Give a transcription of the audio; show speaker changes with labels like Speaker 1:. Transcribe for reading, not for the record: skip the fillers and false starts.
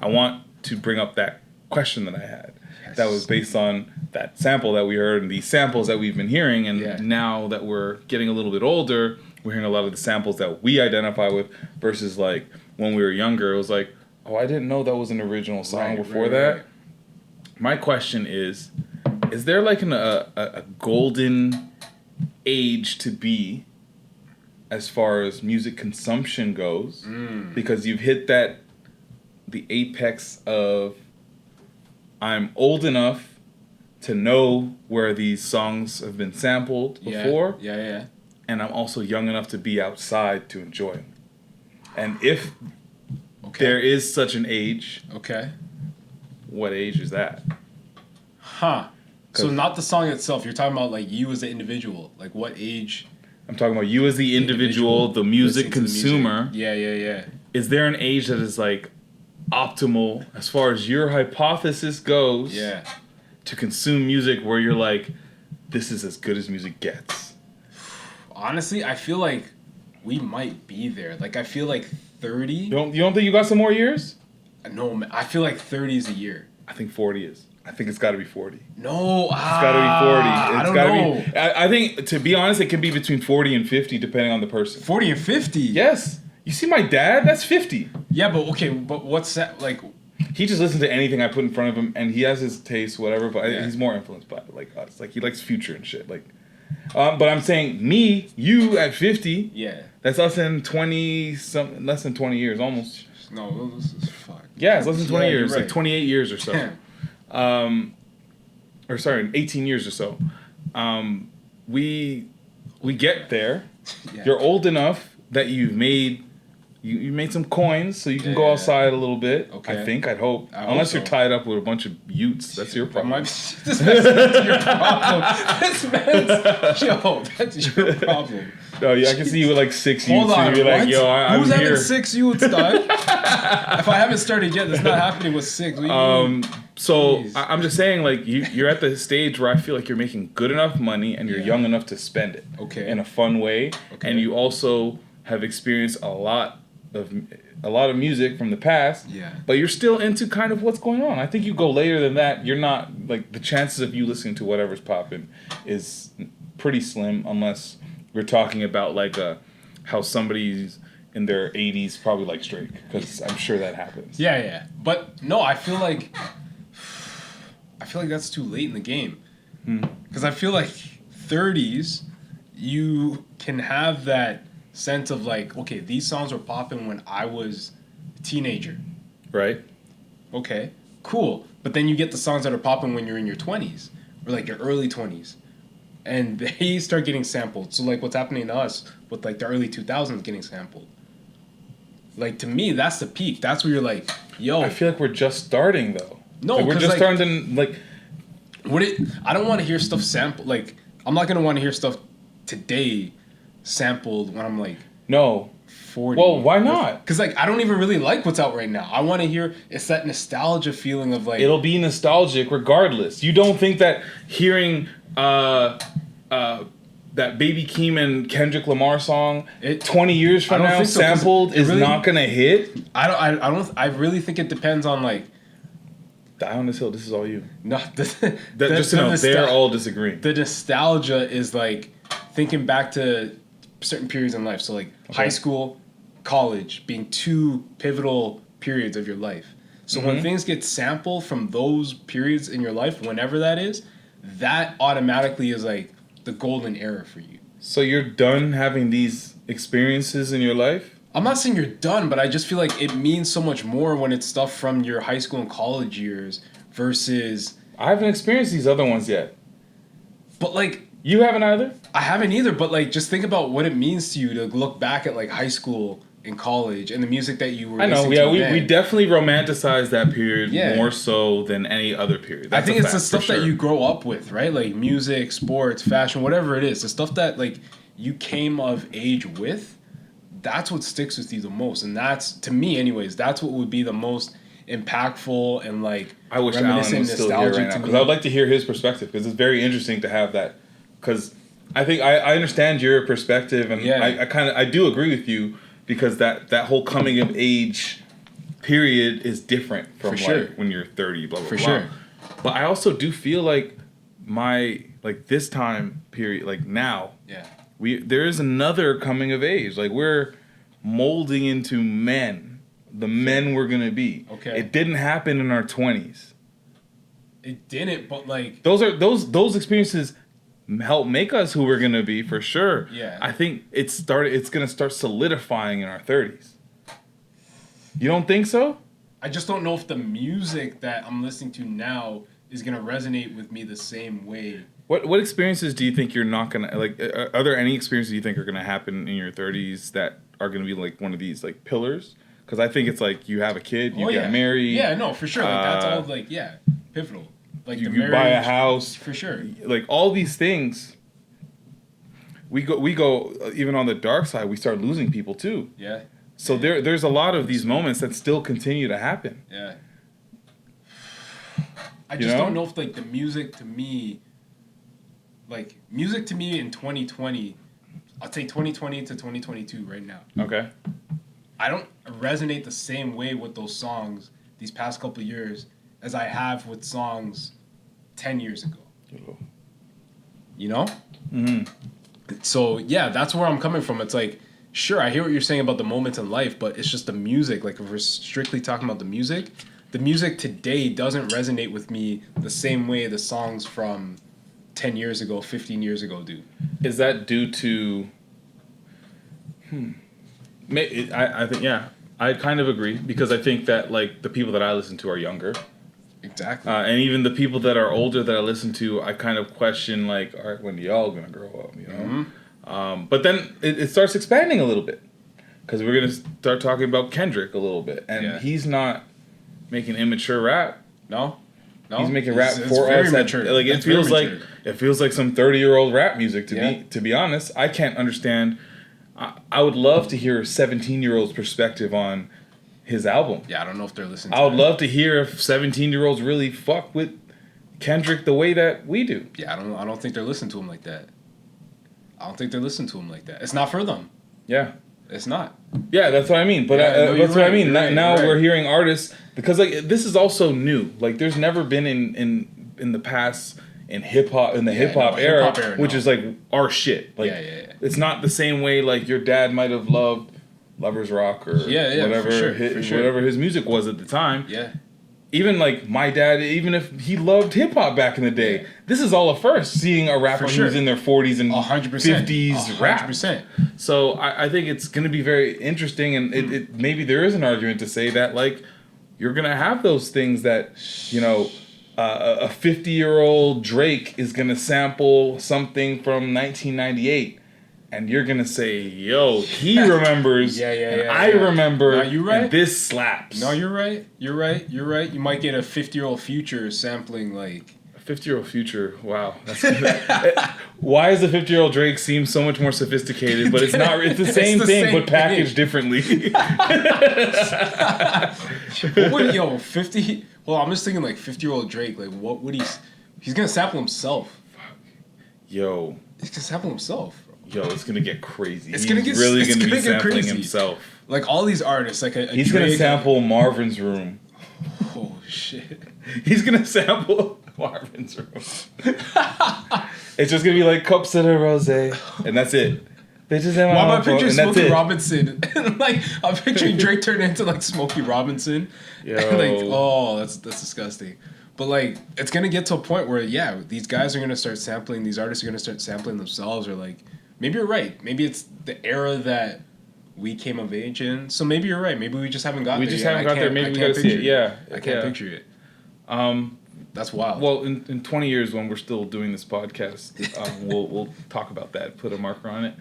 Speaker 1: I want to bring up that question that I had. Yes. That was based on that sample that we heard and these samples that we've been hearing. And now that we're getting a little bit older, we're hearing a lot of the samples that we identify with versus like when we were younger. It was like, oh, I didn't know that was an original song before that. Right. My question is there like a golden age to be as far as music consumption goes? Because you've hit the apex of I'm old enough to know where these songs have been sampled before.
Speaker 2: Yeah.
Speaker 1: And I'm also young enough to be outside to enjoy them. And if there is such an age, what age is that?
Speaker 2: Huh. So not the song itself. You're talking about like you as an individual. Like what age?
Speaker 1: I'm talking about you as the individual, the music consumer.
Speaker 2: Yeah.
Speaker 1: Is there an age that is like optimal as far as your hypothesis goes to consume music where you're like, this is as good as music gets?
Speaker 2: Honestly, I feel like we might be there. Like I feel like 30.
Speaker 1: You don't think you got some more years?
Speaker 2: No, man. I feel like 30 is a year.
Speaker 1: I think 40 is. I think it's got to be 40.
Speaker 2: No,
Speaker 1: it's got to be 40.
Speaker 2: I don't know.
Speaker 1: I think, to be honest, it can be between 40 and 50 depending on the person.
Speaker 2: 40 and 50?
Speaker 1: Yes. You see my dad? That's 50.
Speaker 2: Yeah, but what's that, like...
Speaker 1: He just listens to anything I put in front of him, and he has his taste, whatever, but he's more influenced by, like, us. Like, he likes Future and shit, like... but I'm saying, you at 50...
Speaker 2: Yeah.
Speaker 1: That's us in 20... less than 20 years, almost.
Speaker 2: No, this is fuck.
Speaker 1: Yeah, it's less than 20 years, right. Like 28 years or so. Or sorry, 18 years or so. We get there. Yeah. You're old enough that you've made... You made some coins, so you can go outside a little bit. Okay. I'd hope. Unless you're tied up with a bunch of Utes. That's your problem.
Speaker 2: This man's your problem. That's your problem.
Speaker 1: No, I can see you with like 6 Utes. And you're like, yo, I'm
Speaker 2: Who's
Speaker 1: here.
Speaker 2: having 6 Utes, dog? If I haven't started yet, that's not happening with 6.
Speaker 1: So I'm just saying, like, you're at the stage where I feel like you're making good enough money and you're young enough to spend it in a fun way. Okay. And you also have experienced a lot of music from the past, but you're still into kind of what's going on. I think you go later than that, you're not, like, the chances of you listening to whatever's popping is pretty slim, unless we're talking about, like, how somebody's in their 80s probably likes Drake, because I'm sure that happens.
Speaker 2: Yeah. But, no, I feel like that's too late in the game. Because I feel like 30s, you can have that sense of like, okay, these songs were popping when I was a teenager.
Speaker 1: Right.
Speaker 2: Okay, cool. But then you get the songs that are popping when you're in your 20s or like your early 20s. And they start getting sampled. So like what's happening to us with like the early 2000s getting sampled. Like to me, that's the peak. That's where you're like, yo.
Speaker 1: I feel like we're just starting though.
Speaker 2: No,
Speaker 1: like, we're just starting to like.
Speaker 2: I don't want to hear stuff sampled. Like I'm not gonna want to hear stuff today sampled when I'm like 40.
Speaker 1: Well, why not?
Speaker 2: Because like I don't even really like what's out right now. I want to hear it's that nostalgia feeling of like
Speaker 1: it'll be nostalgic regardless. You don't think that hearing that Baby Keem and Kendrick Lamar song 20 years from now sampled is really, not gonna hit?
Speaker 2: I really think it depends on like
Speaker 1: Die on This Hill. This is all you.
Speaker 2: No,
Speaker 1: just to know, they're all disagreeing.
Speaker 2: The nostalgia is like thinking back to certain periods in life. So like high school, college being 2 pivotal periods of your life. So when things get sampled from those periods in your life, whenever that is, that automatically is like the golden era for you.
Speaker 1: So you're done having these experiences in your life?
Speaker 2: I'm not saying you're done, but I just feel like it means so much more when it's stuff from your high school and college years versus...
Speaker 1: I haven't experienced these other ones yet.
Speaker 2: But like...
Speaker 1: You haven't either?
Speaker 2: I haven't either, but like just think about what it means to you to look back at like high school and college and the music that you were listening to.
Speaker 1: We definitely romanticize that period more so than any other period.
Speaker 2: I think it's the stuff that you grow up with, right? Like music, sports, fashion, whatever it is. The stuff that like you came of age with, that's what sticks with you the most. And that's, to me anyways, that's what would be the most impactful and like
Speaker 1: I wish Alan was still here right now because I would like to hear his perspective because it's very interesting to have that. Because I think I understand your perspective, and I do agree with you because that whole coming of age period is different from
Speaker 2: For sure.
Speaker 1: like when you're 30, blah blah
Speaker 2: For
Speaker 1: blah.
Speaker 2: sure.
Speaker 1: But I also do feel like this time period, like now,
Speaker 2: Yeah.
Speaker 1: there is another coming of age. Like we're molding into men, the men we're gonna be.
Speaker 2: Okay.
Speaker 1: It didn't happen in our 20s.
Speaker 2: It didn't, but like
Speaker 1: Those experiences help make us who we're gonna be for sure.
Speaker 2: Yeah.
Speaker 1: I think it's gonna start solidifying in our 30s. You don't think so?
Speaker 2: I just don't know if the music that I'm listening to now is gonna resonate with me the same way.
Speaker 1: What experiences do you think you're not gonna like? Are there any experiences you think are gonna happen in your 30s that are gonna be like one of these like pillars? Because I think it's like you have a kid, you get married.
Speaker 2: Yeah, no, for sure. Like that's all like pivotal. Like
Speaker 1: you
Speaker 2: the marriage,
Speaker 1: buy a house
Speaker 2: for sure.
Speaker 1: Like all these things. We go even on the dark side. We start losing people too.
Speaker 2: Yeah.
Speaker 1: So there's a lot of these moments that still continue to happen.
Speaker 2: Yeah. I just don't know if like the music to me in 2020, I'll take 2020 to 2022 right now.
Speaker 1: Okay.
Speaker 2: I don't resonate the same way with those songs these past couple of years as I have with songs 10 years ago. You know?
Speaker 1: Mm-hmm.
Speaker 2: So, yeah, that's where I'm coming from. It's like, sure, I hear what you're saying about the moments in life, but it's just the music. Like, if we're strictly talking about the music today doesn't resonate with me the same way the songs from 10 years ago, 15 years ago do.
Speaker 1: Is that due to... I think, yeah, I kind of agree because I think that, like, the people that I listen to are younger.
Speaker 2: Exactly.
Speaker 1: And even the people that are older that I listen to, I kind of question, like, all right, when are y'all going to grow up, you know?
Speaker 2: Mm-hmm.
Speaker 1: But then it starts expanding a little bit because we're going to start talking about Kendrick a little bit. And he's not making immature rap.
Speaker 2: No.
Speaker 1: He's making rap for us. Like, it feels like some 30-year-old rap music to be honest. I can't understand. I would love to hear a 17-year-old's perspective on his album.
Speaker 2: Yeah, I don't know if they're listening
Speaker 1: I would love to hear if 17-year-olds really fuck with Kendrick the way that we do.
Speaker 2: Yeah, I don't think they're listening to him like that. It's not for them.
Speaker 1: Yeah.
Speaker 2: It's not.
Speaker 1: Yeah, that's what I mean. But that's what I mean. Now we're hearing artists because like this is also new. Like there's never been in the past in hip hop hip hop era, which is like our shit. Like it's not the same way like your dad might have loved Lovers Rock or whatever whatever his music was at the time.
Speaker 2: Yeah.
Speaker 1: Even like my dad, even if he loved hip hop back in the day, this is all a first seeing a rapper who's in their 40s and 50s rap. 100%. So I think it's going to be very interesting, and it maybe there is an argument to say that like you're going to have those things that you know a 50-year-old Drake is going to sample something from 1998. And you're going to say, yo, he remembers, I remember,
Speaker 2: no, you're right.
Speaker 1: And this slaps.
Speaker 2: No, you're right. You might get a 50-year-old Future sampling, like...
Speaker 1: A 50-year-old Future, wow. That's good. Why does the 50-year-old Drake seem so much more sophisticated, but it's not, it's the same thing, but packaged differently.
Speaker 2: 50... Well, I'm just thinking, like, 50-year-old Drake, like, what would he's going to sample himself.
Speaker 1: Yo.
Speaker 2: He's going to sample himself.
Speaker 1: Yo, it's gonna get crazy.
Speaker 2: He's gonna be
Speaker 1: sampling
Speaker 2: crazy.
Speaker 1: himself.
Speaker 2: Like all these artists, like
Speaker 1: he's gonna sample Marvin's Room.
Speaker 2: Oh shit!
Speaker 1: He's gonna sample Marvin's Room. It's just gonna be like cups of the rosé, and that's it. Bitches in my
Speaker 2: Why am I picturing Smokey Robinson? Like I'm picturing Drake turn into like Smokey Robinson.
Speaker 1: Yo.
Speaker 2: Like oh, that's disgusting. But like it's gonna get to a point where these guys are gonna start sampling. These artists are gonna start sampling themselves, or like. Maybe you're right. Maybe it's the era that we came of age in. So maybe you're right. Maybe we just haven't got there.
Speaker 1: We just haven't got there. Maybe we gotta see it. Yeah.
Speaker 2: I can't picture it. That's wild.
Speaker 1: Well, in 20 years when we're still doing this podcast, we'll talk about that. Put a marker on it.